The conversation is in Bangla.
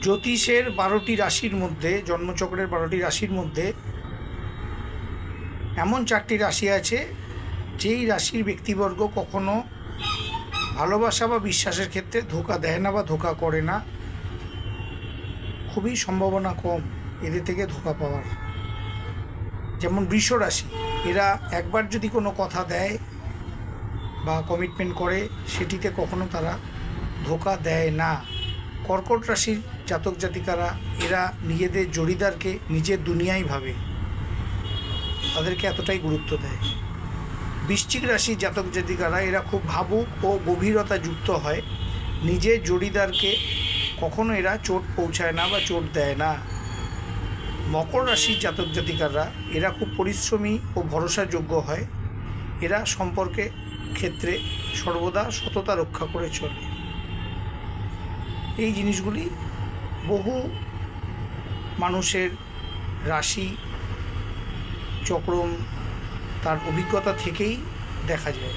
জ্যোতিষের 12টি রাশির মধ্যে, জন্মচক্রের 12টি রাশির মধ্যে এমন 4টি রাশি আছে যেই রাশির ব্যক্তিবর্গ কখনো ভালোবাসা বা বিশ্বাসের ক্ষেত্রে ধোঁকা দেয় না বা ধোঁকা করে না। খুবই সম্ভাবনা কম এদের থেকে ধোঁকা পাওয়ার। যেমন বৃষ রাশি, এরা একবার যদি কোনো কথা দেয় বা কমিটমেন্ট করে সেটিতে কখনো তারা ধোঁকা দেয় না। কর্কট রাশির জাতক জাতিকারা, এরা নিজেদের জড়িদারকে নিজের দুনিয়াই ভাবে, তাদেরকে এতটাই গুরুত্ব দেয়। বৃশ্চিক রাশির জাতক জাতিকারা, এরা খুব ভাবুক ও গভীরতা যুক্ত হয়। নিজের জড়িদারকে কখনো এরা চোট পৌঁছায় না বা চোট দেয় না। মকর রাশির জাতক জাতিকারা, এরা খুব পরিশ্রমী ও ভরসাযোগ্য হয়। এরা সম্পর্কে ক্ষেত্রে সর্বদা সততা রক্ষা করে চলে। এই জিনিসগুলি বহু মানুষের রাশি চক্রম তার অভিজ্ঞতা থেকেই দেখা যায়।